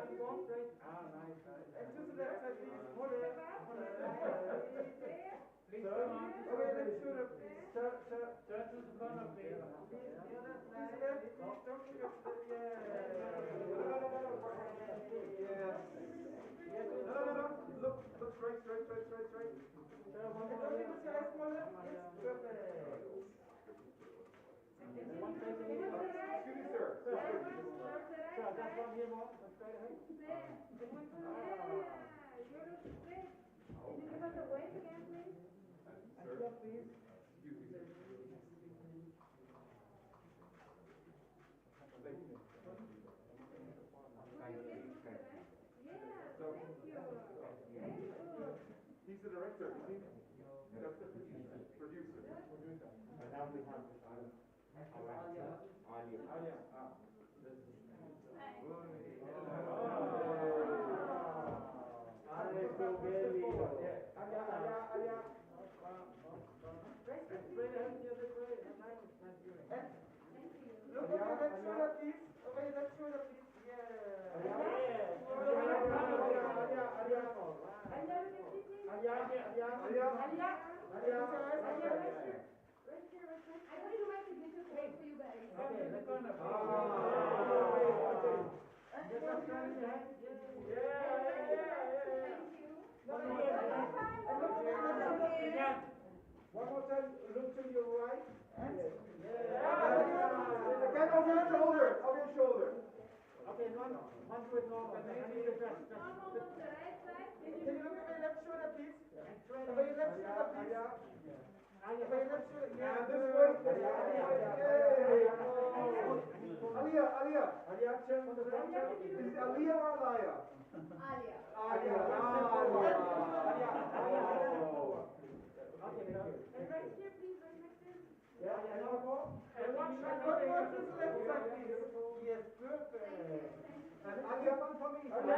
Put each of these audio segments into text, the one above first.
And to the left side, please. Hold it. Please, okay, let's shoot up. Sir, turn to the corner, please. Please, left, please, don't forget to the, yes. No. Look straight. Sir, one more. Yes, perfect. Excuse me, sir. Sir, just one here more. Straight ahead. Can you give us a wave again, please? Sir, please. Excuse me, sir. Thank you. Yeah, thank you. Very good. He's the director, is he? That's the producer. And now we have Alia. Look over your left shoulder, please. Over your left shoulder, please. I want to make a little plate for you guys. Okay, let's go now. One more time, look to your right. Again, over your shoulder. Okay, one to it normal. Normal on the right side. Can you look at my left shoulder, please? Over your left shoulder, please. Over your left shoulder. Yeah, this way. Alia, turn to the front. Is it Alia or Alia? Alia. Alia. Okay, thank you. And right here, please, right next to him. Yeah, and one more. And one more to the left side, please. Yes, perfect. And Alia, one for me. Alia.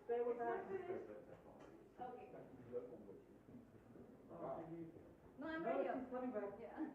Stay with us. Okay. No, I'm ready. She's coming back. Yeah.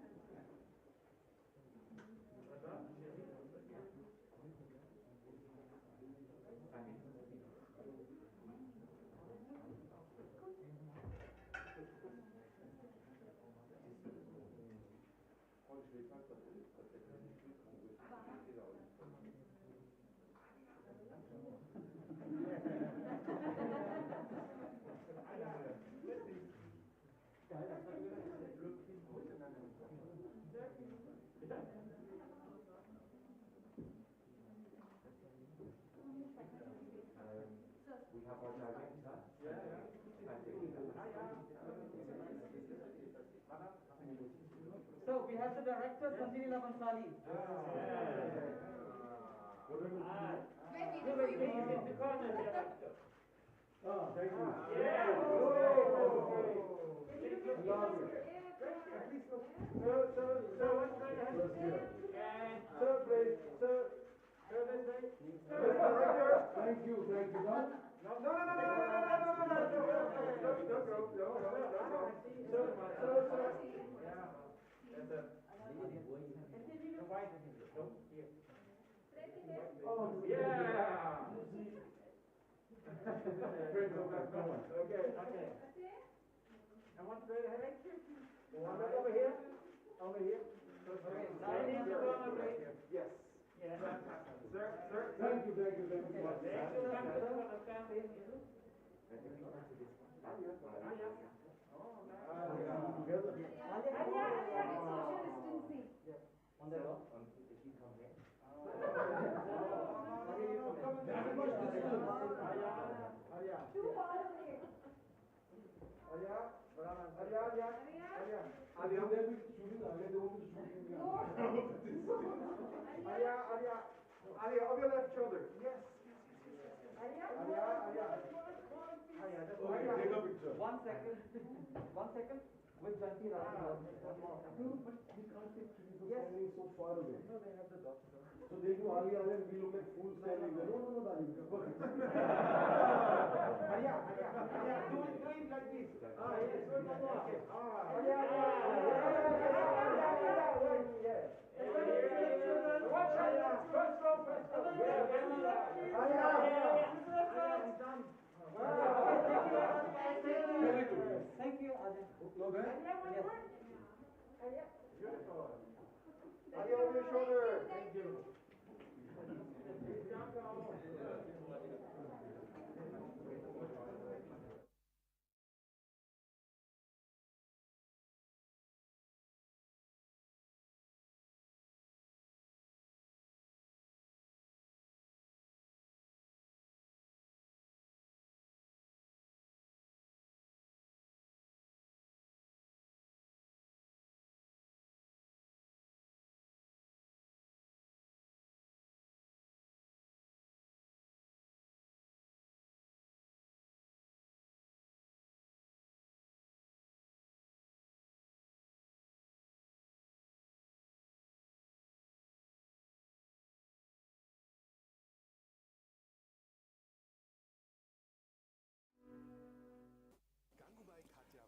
we have our director. So we have the director, Sanjay Leela Bhansali. Maybe. Oh, thank you. Thank you. Oh, yeah. Okay. And one straight ahead. One over here. Okay. Yes. Sir. Thank you. On the rock. Alia, over your left shoulder. Yes. Alia. Okay, take a picture. 1 second. 1 second. With Janti But Rama. we can't take trees standing so far away. No, they have the doctor. So they do Alia and we look like fools standing there. No, darling. Alia, do it like this. Yes, do it like that. Alia.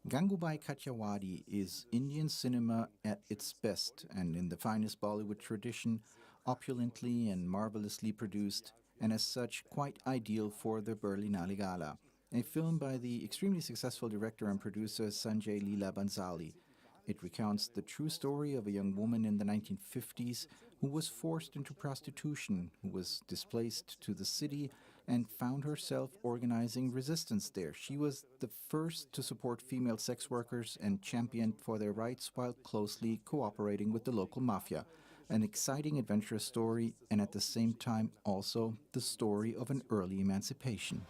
Gangubai Kathiawadi is Indian cinema at its best and in the finest Bollywood tradition, opulently and marvelously produced, and as such quite ideal for the Berlinale Gala, a film by the extremely successful director and producer Sanjay Leela Bhansali. It recounts the true story of a young woman in the 1950s who was forced into prostitution, who was displaced to the city, and found herself organizing resistance there. She was the first to support female sex workers and championed for their rights while closely cooperating with the local mafia. An exciting, adventurous story, and at the same time also the story of an early emancipation.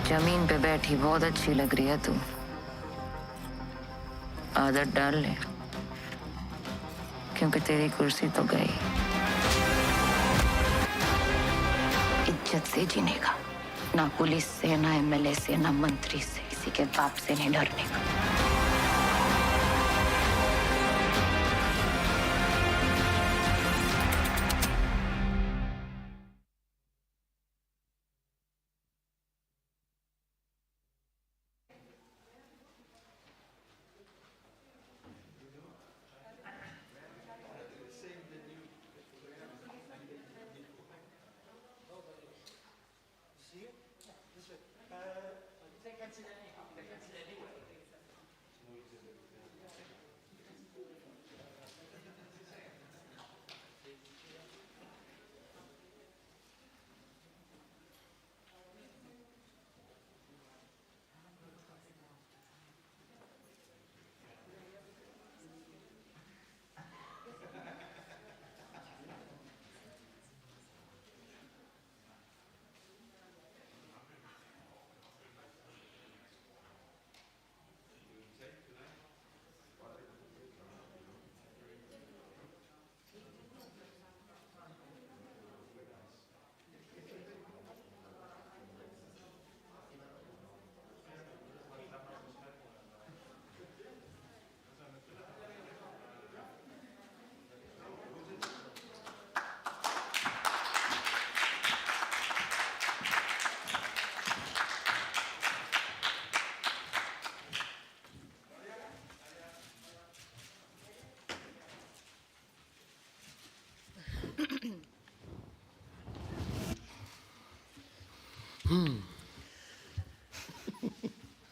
जमीन पे बैठी बहुत अच्छी लग रही है तू आदत डाल ले क्योंकि तेरी कुर्सी तो गई इज्जत से जीने का ना पुलिस से ना एमएलए से ना मंत्री से किसी के बाप से नहीं डरने का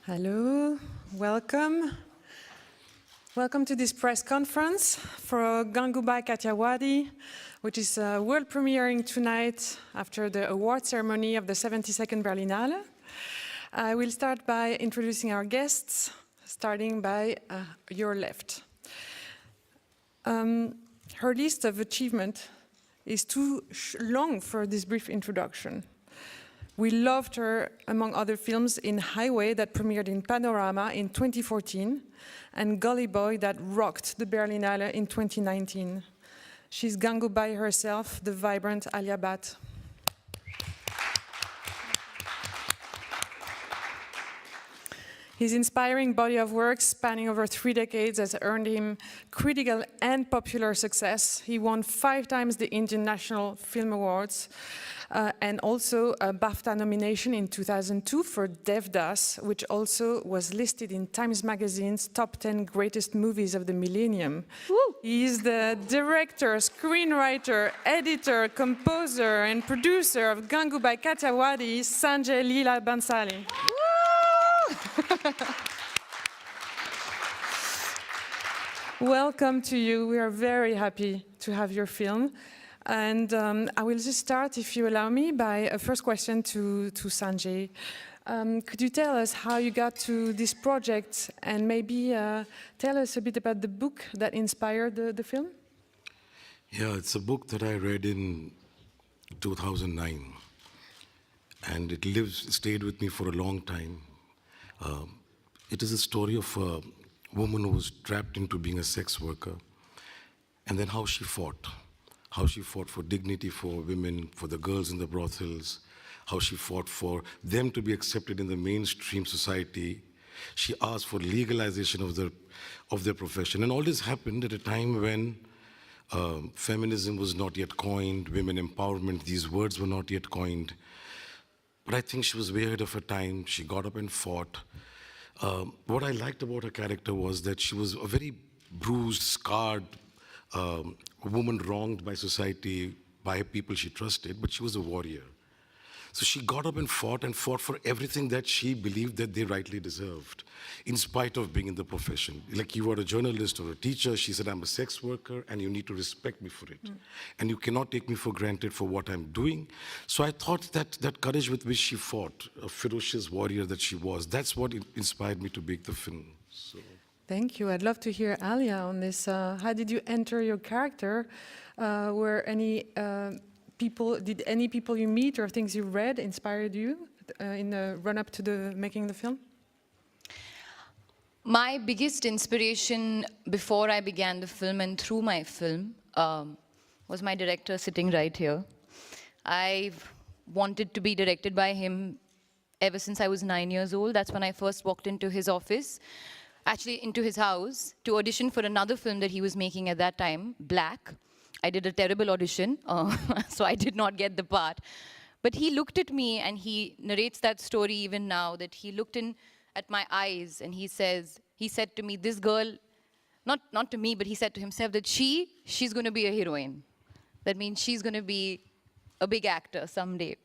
Hello, welcome. Welcome to this press conference for Gangubai Kathiawadi, which is world premiering tonight after the award ceremony of the 72nd Berlinale. I will start by introducing our guests, starting by your left. Her list of achievement is too long for this brief introduction. We loved her, among other films, in Highway that premiered in Panorama in 2014 and Gully Boy that rocked the Berlinale in 2019. She's Gangubai herself, the vibrant Alia Bhatt. His inspiring body of work, spanning over 3 decades, has earned him critical and popular success. He won 5 times the Indian National Film Awards and also a BAFTA nomination in 2002 for Devdas, which also was listed in Times Magazine's top 10 greatest movies of the millennium. Woo! He is the director, screenwriter, editor, composer, and producer of Gangubai Kathiawadi, Sanjay Leela Bhansali. Welcome to you. We are very happy to have your film. And I will just start, if you allow me, by a first question to Sanjay. Could you tell us how you got to this project and maybe tell us a bit about the book that inspired the film? Yeah, it's a book that I read in 2009. And it stayed with me for a long time. It is a story of a woman who was trapped into being a sex worker, and then how she fought for dignity for women, for the girls in the brothels, how she fought for them to be accepted in the mainstream society. She asked for legalization of their profession, and all this happened at a time when feminism was not yet coined, women empowerment, these words were not yet coined. but I think she was way ahead of her time. She got up and fought. What I liked about her character was that she was a very bruised, scarred woman wronged by society, by people she trusted, but she was a warrior. So she got up and fought for everything that she believed that they rightly deserved, in spite of being in the profession. Like, you are a journalist or a teacher, she said, I'm a sex worker and you need to respect me for it. And you cannot take me for granted for what I'm doing. So I thought that courage with which she fought, a ferocious warrior that she was, that's what inspired me to make the film. So. Thank you. I'd love to hear Alia on this. How did you enter your character? Were any did any people you meet or things you read inspired you in the run-up to making the film? My biggest inspiration before I began the film and through my film was my director sitting right here. I wanted to be directed by him ever since I was 9 years old. That's when I first walked into his office, actually into his house, to audition for another film that he was making at that time, Black. I did a terrible audition, so I did not get the part. But he looked at me, and he narrates that story even now, that he looked in at my eyes, and he said to me, this girl, not to me, but he said to himself that she's going to be a heroine. That means she's going to be a big actor someday.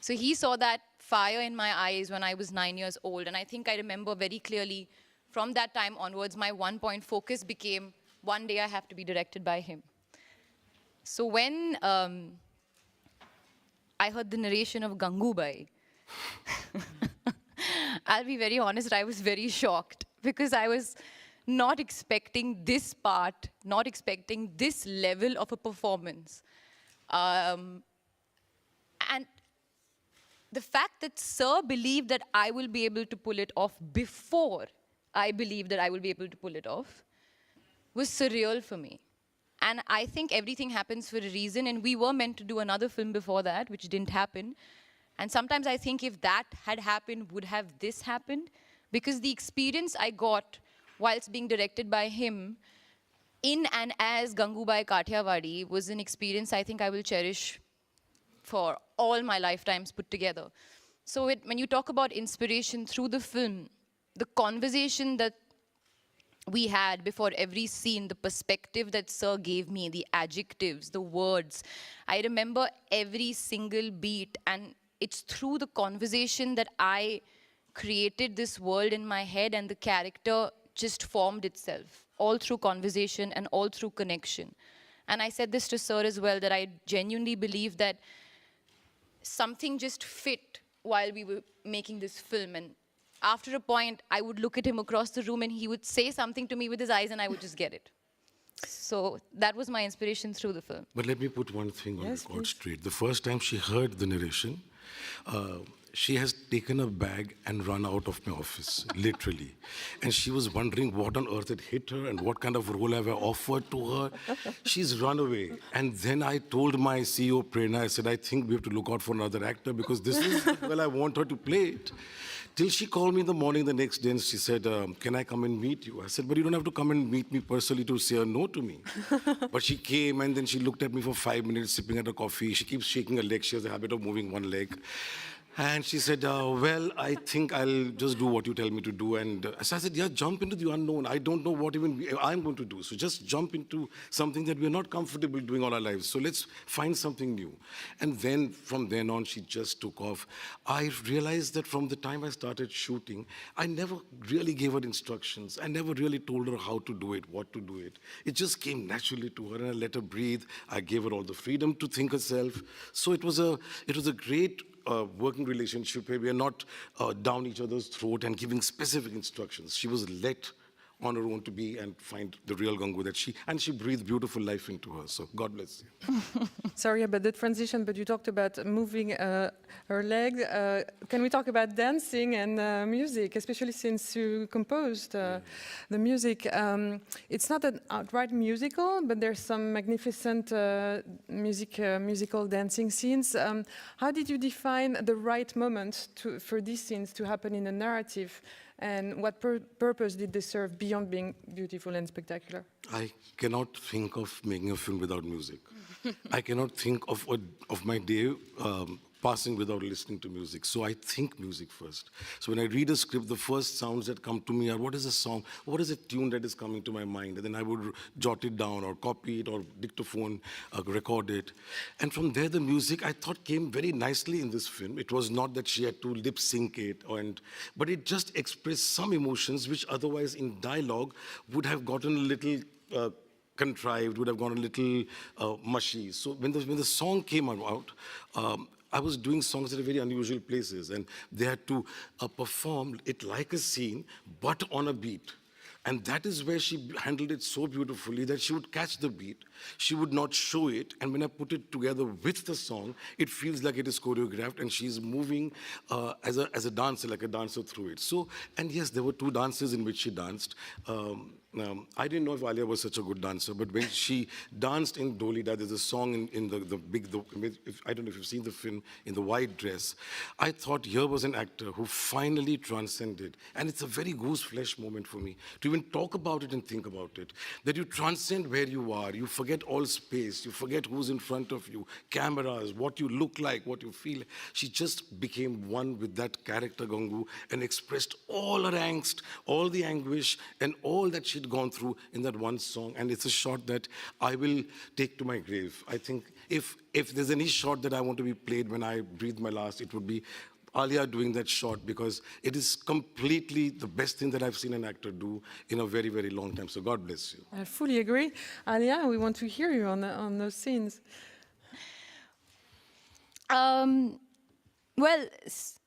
So he saw that fire in my eyes when I was 9 years old, and I think I remember very clearly, from that time onwards, my one-point focus became, one day I have to be directed by him. So when I heard the narration of Gangubai, I'll be very honest, I was very shocked, because I was not expecting this part, not expecting this level of a performance. And the fact that Sir believed that I will be able to pull it off before I believed that I will be able to pull it off was surreal for me. And I think everything happens for a reason, and we were meant to do another film before that, which didn't happen. And sometimes I think if that had happened, would have this happened? Because the experience I got whilst being directed by him in and as Gangubai Kathiawadi was an experience I think I will cherish for all my lifetimes put together. So when you talk about inspiration through the film, the conversation that we had before every scene, the perspective that Sir gave me, the adjectives, the words, I remember every single beat, and it's through the conversation that I created this world in my head, and the character just formed itself, all through conversation and all through connection. And I said this to Sir as well, that I genuinely believe that something just fit while we were making this film. And after a point, I would look at him across the room and he would say something to me with his eyes and I would just get it. So that was my inspiration through the film. But let me put one thing on record straight. The first time she heard the narration, she has taken a bag and run out of my office, literally. And she was wondering what on earth had hit her and what kind of role have I offered to her. She's run away. And then I told my CEO, Prerna, I said, I think we have to look out for another actor because this is, well, I want her to play it. Till she called me in the morning the next day and she said, can I come and meet you? I said, but you don't have to come and meet me personally to say a no to me. But she came and then she looked at me for 5 minutes, sipping at a coffee. She keeps shaking her leg. She has a habit of moving one leg. And she said, well, I think I'll just do what you tell me to do. And so I said, yeah, jump into the unknown. I don't know what even I'm going to do. So just jump into something that we're not comfortable doing all our lives. So let's find something new. And then from then on, she just took off. I realized that from the time I started shooting, I never really gave her instructions. I never really told her how to do it, what to do it. It just came naturally to her and I let her breathe. I gave her all the freedom to think herself. So it was a great working relationship where we are not down each other's throat and giving specific instructions. She was let on her own to be and find the real Gangu that she breathed beautiful life into her. So God bless you. Sorry about the transition, but you talked about moving her leg. Can we talk about dancing and music, especially since you composed the music? It's not an outright musical, but there's some magnificent musical dancing scenes. How did you define the right moment for these scenes to happen in a narrative? And what purpose did they serve beyond being beautiful and spectacular? I cannot think of making a film without music. I cannot think of my day passing without listening to music. So I think music first. So when I read a script, the first sounds that come to me are, what is a song? What is a tune that is coming to my mind? And then I would jot it down or copy it or dictaphone, record it. And from there, the music, I thought, came very nicely in this film. It was not that she had to lip sync it, but it just expressed some emotions which otherwise in dialogue would have gotten a little contrived, would have gone a little mushy. So when the song came out, I was doing songs at very unusual places, and they had to perform it like a scene, but on a beat. And that is where she handled it so beautifully that she would catch the beat, she would not show it, and when I put it together with the song, it feels like it is choreographed, and she's moving as a dancer, like a dancer through it. So, and yes, there were 2 dances in which she danced. I didn't know if Alia was such a good dancer, but when she danced in Dolida, there's a song in the big, I don't know if you've seen the film, in the white dress. I thought here was an actor who finally transcended, and it's a very goose flesh moment for me, to even talk about it and think about it, that you transcend where you are, you forget all space, you forget who's in front of you, cameras, what you look like, what you feel. She just became one with that character, Gangu, and expressed all her angst, all the anguish, and all that she'd gone through in that one song. And it's a shot that I will take to my grave. I think if there's any shot that I want to be played when I breathe my last, it would be Alia doing that shot, because it is completely the best thing that I've seen an actor do in a very, very long time. So God bless you. I fully agree. Alia, we want to hear you on those scenes. Well,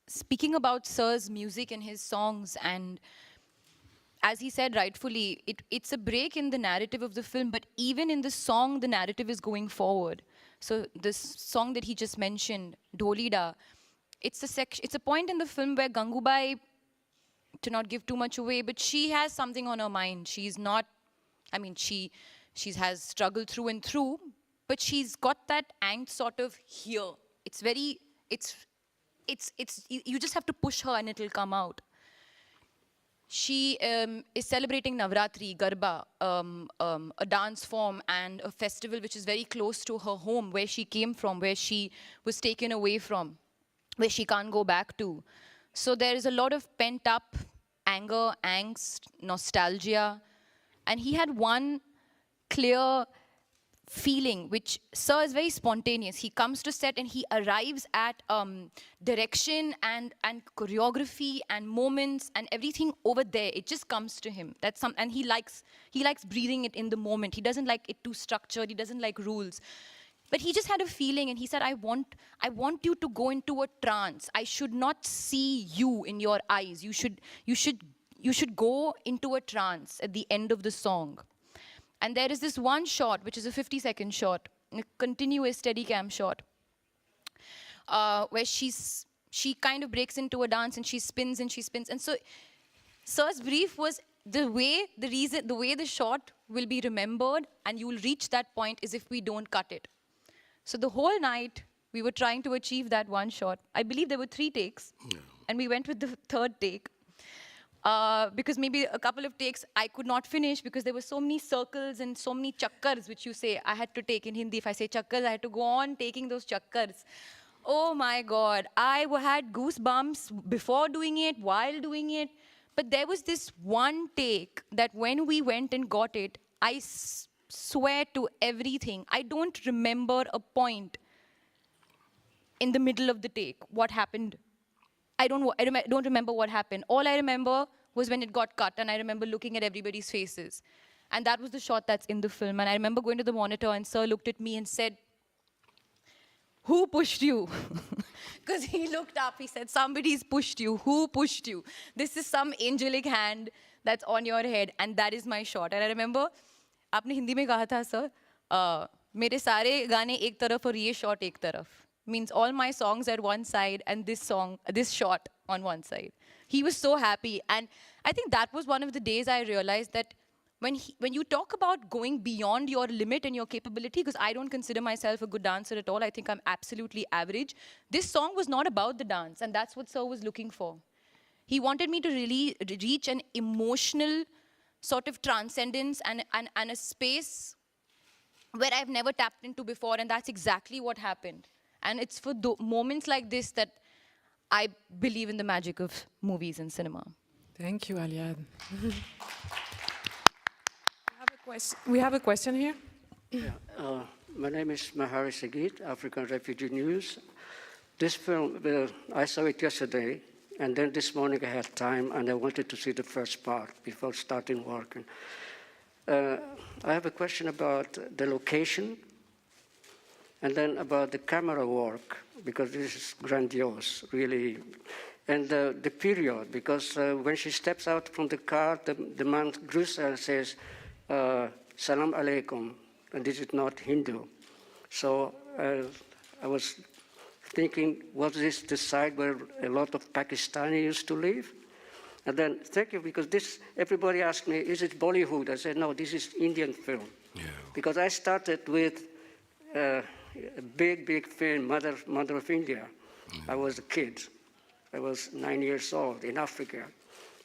speaking about Sir's music and his songs, and as he said rightfully, it's a break in the narrative of the film, but even in the song, the narrative is going forward. So this song that he just mentioned, Dolida, it's a point in the film where Gangubai, to not give too much away, but she has something on her mind. She's not, I mean, she has struggled through and through, but she's got that angst sort of here. It's very, you just have to push her and it'll come out. She is celebrating Navratri, Garba, a dance form and a festival which is very close to her home, where she came from, where she was taken away from, where she can't go back to. So there is a lot of pent-up anger, angst, nostalgia. And he had one clear feeling, which Sir is very spontaneous. He comes to set and he arrives at direction and choreography and moments and everything over there. It just comes to him. And he likes breathing it in the moment. He doesn't like it too structured. He doesn't like rules. But he just had a feeling, and he said, I want you to go into a trance. I should not see you in your eyes. You should go into a trance at the end of the song. And there is this one shot, which is a 50-second shot, a continuous Steadicam shot, where she kind of breaks into a dance and she spins and she spins. And so Sir's brief was the way the shot will be remembered and you will reach that point is if we don't cut it. So the whole night, we were trying to achieve that one shot. I believe there were 3 takes, and we went with the 3rd take. Because maybe a couple of takes I could not finish because there were so many circles and so many chakkars, which you say I had to take in Hindi. If I say chakkars, I had to go on taking those chakkars. Oh my God, I had goosebumps before doing it, while doing it. But there was this one take that when we went and got it, I swear to everything, I don't remember a point in the middle of the take, what happened. I don't remember what happened. All I remember was when it got cut, and I remember looking at everybody's faces. And that was the shot that's in the film. And I remember going to the monitor, and Sir looked at me and said, "Who pushed you?" Because he looked up, he said, "Somebody's pushed you. Who pushed you? This is some angelic hand that's on your head." And that is my shot. And I remember, आपने हिंदी में कहा था, Sir, मेरे सारे गाने एक तरफ और ये shot एक तरफ. Means all my songs at one side and this shot on one side. He was so happy. And I think that was one of the days I realized that when you talk about going beyond your limit and your capability, because I don't consider myself a good dancer at all, I think I'm absolutely average. This song was not about the dance, and that's what Sir was looking for. He wanted me to really reach an emotional sort of transcendence and a space where I've never tapped into before, and that's exactly what happened. And it's for moments like this that I believe in the magic of movies and cinema. Thank you, Alia. We have a question here. My name is Mahari Sagit, African Refugee News. This film, I saw it yesterday, and then this morning I had time, and I wanted to see the first part before starting working. I have a question about the location, and then about the camera work, because this is grandiose, really. And the period, because when she steps out from the car, the man greets her and says, Salam Alaikum, and this is not Hindu. So I was thinking, was this the site where a lot of Pakistanis used to live? And then, thank you, because this, everybody asked me, is it Bollywood? I said, no, this is Indian film. Yeah. Because I started with a big film, Mother of India. I was a kid. I was 9 years old in Africa.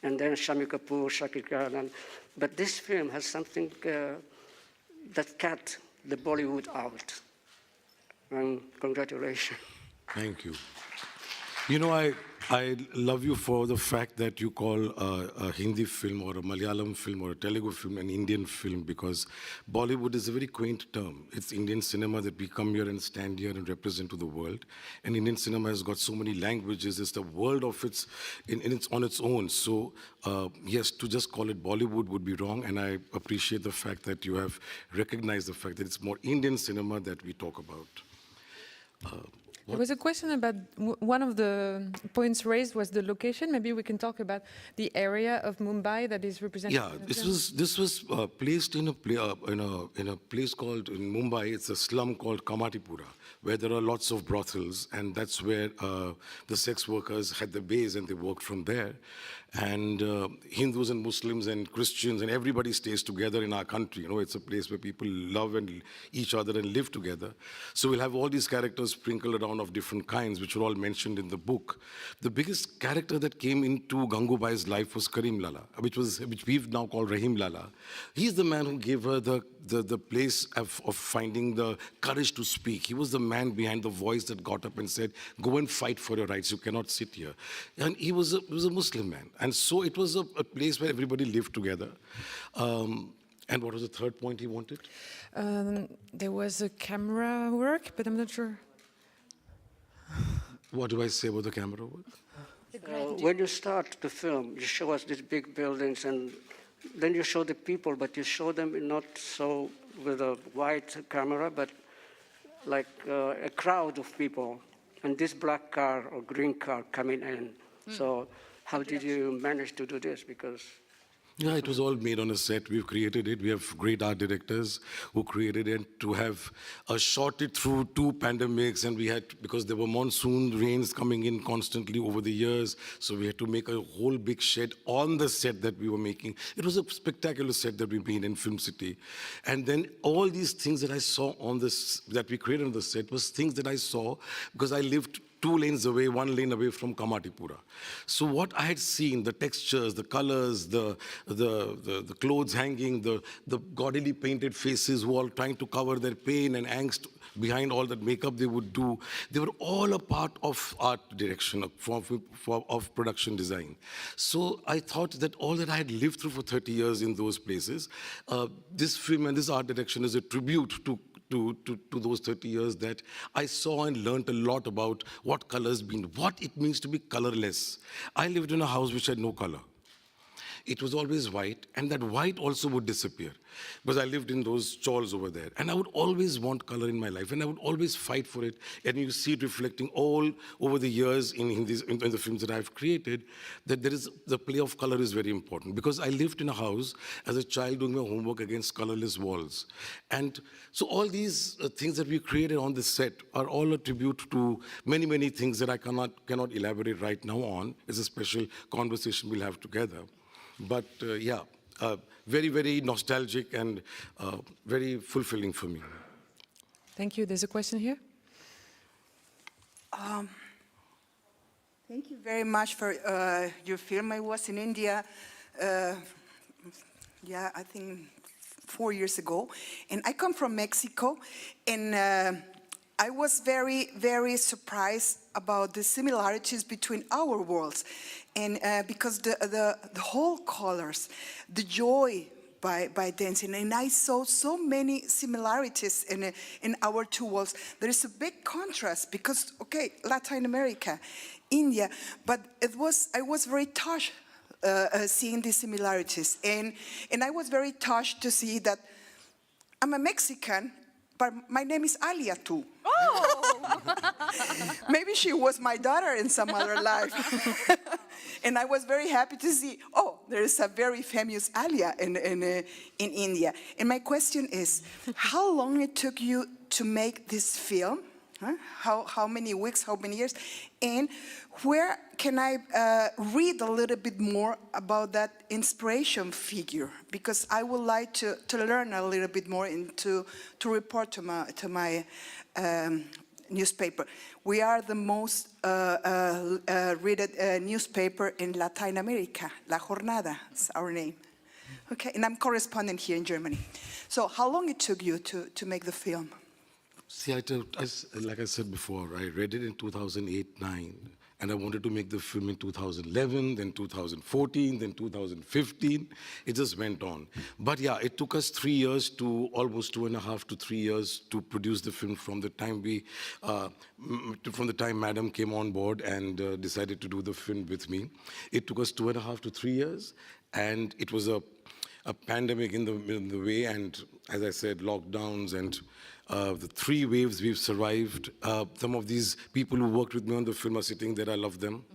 And then Shami Kapoor, Shakir Khan. But this film has something that cut the Bollywood out. And congratulations. Thank you. You know, I love you for the fact that you call a Hindi film or a Malayalam film or a Telugu film an Indian film, because Bollywood is a very quaint term. It's Indian cinema that we come here and stand here and represent to the world. And Indian cinema has got so many languages. It's the world of its on its own. So yes, to just call it Bollywood would be wrong. And I appreciate the fact that you have recognized the fact that it's more Indian cinema that we talk about. There was a question about one of the points raised was the location. Maybe we can talk about the area of Mumbai that is represented. Yeah, this was placed in a place called in Mumbai. It's a slum called Kamatipura, where there are lots of brothels, and that's where the sex workers had the base, and they worked from there. And Hindus and Muslims and Christians and everybody stays together in our country. You know, it's a place where people love each other and live together. So we'll have all these characters sprinkled around of different kinds, which were all mentioned in the book. The biggest character that came into Gangubai's life was Karim Lala, which we've now called Rahim Lala. He's the man who gave her the place of finding the courage to speak. He was the man behind the voice that got up and said, go and fight for your rights, you cannot sit here. And he was a Muslim man. And so it was a place where everybody lived together. And what was the third point he wanted? There was a camera work, but I'm not sure. What do I say about the camera work? When you start the film, you show us these big buildings, and then you show the people, but you show them not so with a wide camera, but like a crowd of people, and this black car or green car coming in. So how did you manage to do this? Because yeah, it was all made on a set. We've created it. We have great art directors who created it. To have shot it through 2 pandemics, and we had, because there were monsoon rains coming in constantly over the years, so we had to make a whole big shed on the set that we were making. It was a spectacular set that we made in Film City. And then all these things that I saw on this, that we created on the set, was things that I saw because I lived 2 lanes away, 1 lane away from Kamatipura. So what I had seen, the textures, the colors, the clothes hanging, the gaudily painted faces who all trying to cover their pain and angst behind all that makeup they would do, they were all a part of art direction, of production design. So I thought that all that I had lived through for 30 years in those places, this film and this art direction is a tribute to those 30 years that I saw and learned a lot about what colors mean, what it means to be colorless. I lived in a house which had no color. It was always white, and that white also would disappear because I lived in those chawls over there. And I would always want color in my life, and I would always fight for it. And you see it reflecting all over the years in the films that I've created, that the play of color is very important. Because I lived in a house as a child doing my homework against colorless walls. And so all these things that we created on the set are all a tribute to many, many things that I cannot elaborate right now on. It's a special conversation we'll have together. But yeah, very, very nostalgic and very fulfilling for me. Thank you. There's a question here. Thank you very much for your film. I was in India, yeah, I think 4 years ago. And I come from Mexico. And I was very, very surprised about the similarities between our worlds. And because the whole colors, the joy by dancing, and I saw so many similarities in our two worlds. There is a big contrast because, okay, Latin America, India, but I was very touched seeing these similarities. And I was very touched to see that I'm a Mexican, but my name is Alia too. Oh! Maybe she was my daughter in some other life. And I was very happy to see, oh, there is a very famous Alia in India. And my question is, how long it took you to make this film? Huh? How many weeks, how many years? And where can I read a little bit more about that inspiration figure? Because I would like to learn a little bit more and to report to my newspaper. We are the most read newspaper in Latin America. La Jornada is our name. Okay, and I'm correspondent here in Germany. So how long it took you to make the film? See, like I said before, I read it in 2008-09, and I wanted to make the film in 2011, then 2014, then 2015. It just went on. But yeah, it took us 3 years to almost 2.5 to 3 years to produce the film from the time Madam came on board and decided to do the film with me. It took us 2.5 to 3 years, and it was a pandemic in the way, and as I said, lockdowns and the 3 waves we've survived. Some of these people who worked with me on the film are sitting there. I love them.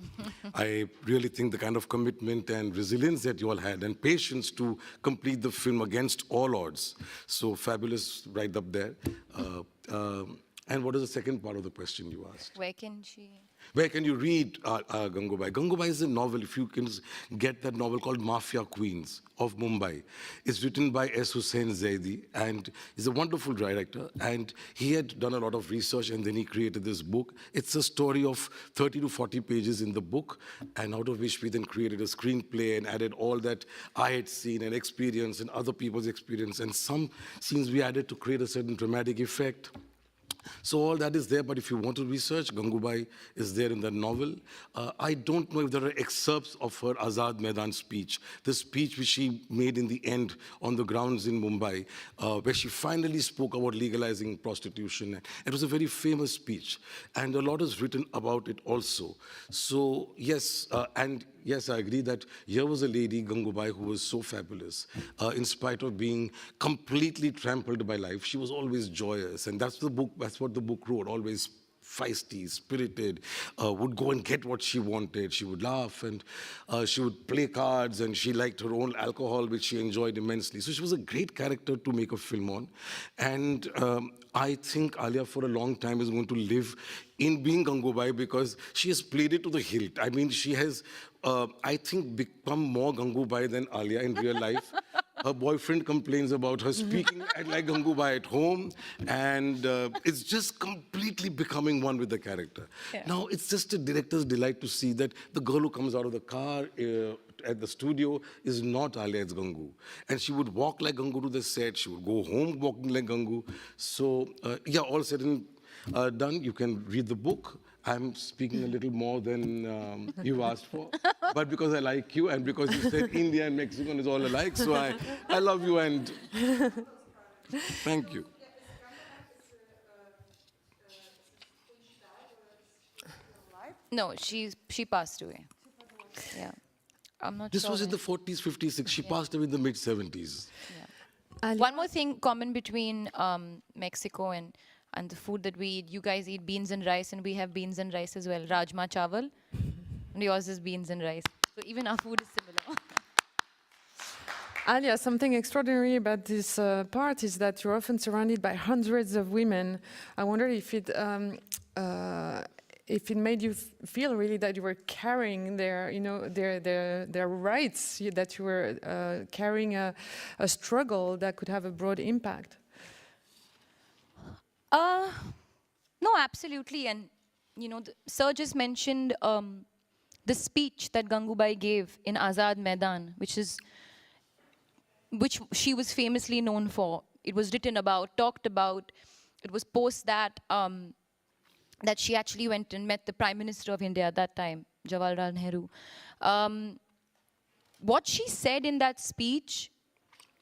I really think the kind of commitment and resilience that you all had and patience to complete the film against all odds. So fabulous right up there. And what is the second part of the question you asked? Where can you read Gangubai? Gangubai is a novel, if you can get that novel called Mafia Queens of Mumbai. It's written by S. Hussain Zaidi, and he's a wonderful director, and he had done a lot of research, and then he created this book. It's a story of 30 to 40 pages in the book, and out of which we then created a screenplay and added all that I had seen and experienced and other people's experience, and some scenes we added to create a certain dramatic effect. So all that is there, but if you want to research, Gangubai is there in the novel. I don't know if there are excerpts of her Azad Maidan speech, the speech which she made in the end on the grounds in Mumbai, where she finally spoke about legalizing prostitution. It was a very famous speech, and a lot is written about it also. So yes, and yes, I agree that here was a lady, Gangubai, who was so fabulous. In spite of being completely trampled by life, she was always joyous, and that's what the book wrote, always feisty, spirited, would go and get what she wanted. She would laugh, and she would play cards, and she liked her own alcohol, which she enjoyed immensely. So she was a great character to make a film on. And I think Alia, for a long time, is going to live in being Gangubai because she has played it to the hilt. I mean, she has, I think, become more Gangubai than Alia in real life. Her boyfriend complains about her speaking like Gangubai at home, and it's just completely becoming one with the character. Yeah. Now, it's just a director's delight to see that the girl who comes out of the car at the studio is not Alia, it's Gangu. And she would walk like Gangu to the set, she would go home walking like Gangu. So, yeah, all said and done, you can read the book. I'm speaking a little more than you asked for, but because I like you and because you said India and Mexican is all alike, so I love you and thank you. No, she passed away. Yeah, I'm not This sure. was in the 40s, 50s, 60s. She passed away in the mid-70s. Yeah. One more thing common between Mexico and the food that we eat. You guys eat beans and rice, and we have beans and rice as well. Rajma chawal, and yours is beans and rice. So even our food is similar. Alia, something extraordinary about this part is that you're often surrounded by hundreds of women. I wonder if it made you feel really that you were carrying their rights, that you were carrying a struggle that could have a broad impact. No, absolutely. And, you know, Sir just mentioned the speech that Gangubai gave in Azad Maidan, which she was famously known for. It was written about, talked about. It was post that that she actually went and met the Prime Minister of India at that time, Jawaharlal Nehru. What she said in that speech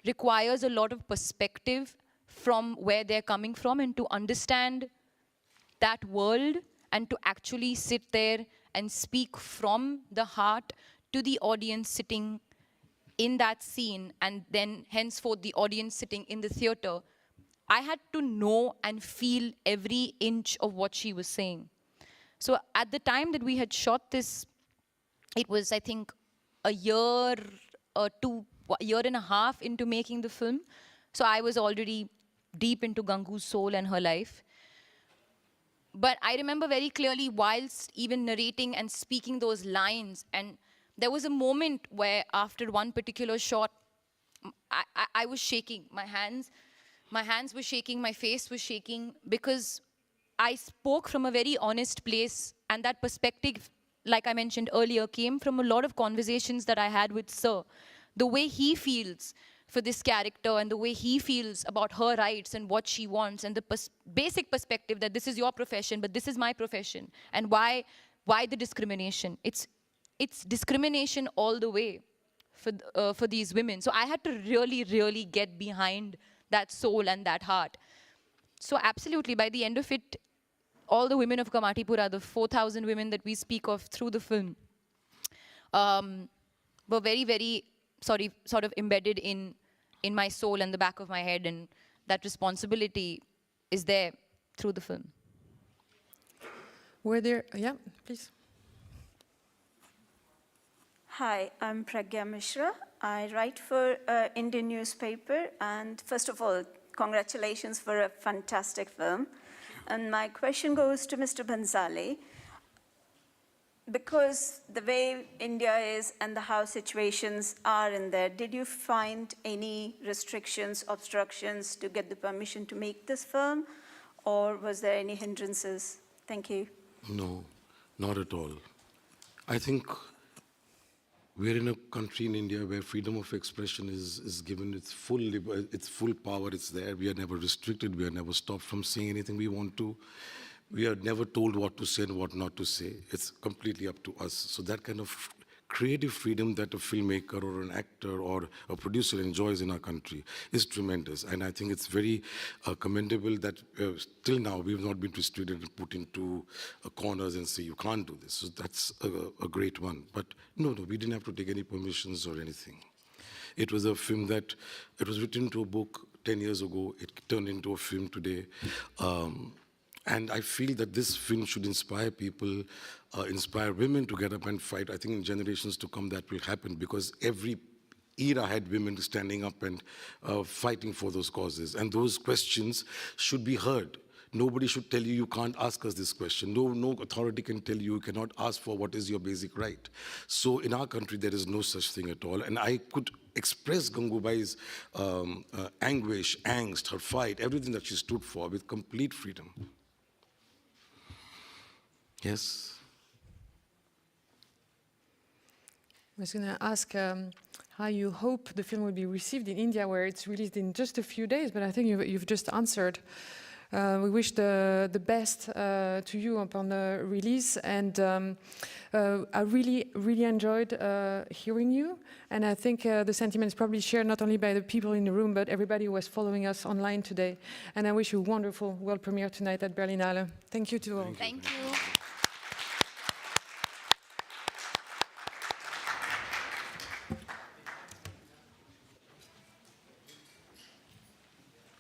requires a lot of perspective from where they're coming from, and to understand that world and to actually sit there and speak from the heart to the audience sitting in that scene, and then henceforth the audience sitting in the theater. I had to know and feel every inch of what she was saying. So at the time that we had shot this, it was, I think, a year and a half into making the film. So I was already deep into Gangu's soul and her life. But I remember very clearly, whilst even narrating and speaking those lines, and there was a moment where after one particular shot, I was shaking. My hands were shaking, my face was shaking, because I spoke from a very honest place, and that perspective, like I mentioned earlier, came from a lot of conversations that I had with Sir. The way he feels for this character, and the way he feels about her rights and what she wants, and the basic perspective that this is your profession, but this is my profession, and why the discrimination? It's discrimination all the way for these women. So I had to really, really get behind that soul and that heart. So absolutely, by the end of it, all the women of Kamatipura, the 4,000 women that we speak of through the film, were very, very sort of embedded in my soul and the back of my head, and that responsibility is there through the film. Were there, yeah, please. Hi, I'm Pragya Mishra. I write for Indian newspaper, and first of all, congratulations for a fantastic film. And my question goes to Mr. Bhansali. Because the way India is and how situations are in there, did you find any restrictions, obstructions to get the permission to make this film? Or was there any hindrances? Thank you. No, not at all. I think we're in a country in India where freedom of expression is given its full power. It's there. We are never restricted. We are never stopped from saying anything we want to. We are never told what to say and what not to say. It's completely up to us. So that kind of creative freedom that a filmmaker or an actor or a producer enjoys in our country is tremendous. And I think it's very commendable that till now we've not been restricted and put into corners and say, you can't do this. So that's a great one. But no, we didn't have to take any permissions or anything. It was a film that, it was written into a book 10 years ago. It turned into a film today. And I feel that this film should inspire people, inspire women to get up and fight. I think in generations to come that will happen, because every era had women standing up and fighting for those causes. And those questions should be heard. Nobody should tell you, you can't ask us this question. No authority can tell you, you cannot ask for what is your basic right. So in our country, there is no such thing at all. And I could express Gangubai's anguish, angst, her fight, everything that she stood for with complete freedom. Yes? I was going to ask how you hope the film will be received in India, where it's released in just a few days, but I think you've just answered. We wish the best to you upon the release, and I really enjoyed hearing you, and I think the sentiment is probably shared not only by the people in the room, but everybody who was following us online today. And I wish you a wonderful world premiere tonight at Berlinale. Thank you to all. Thank you.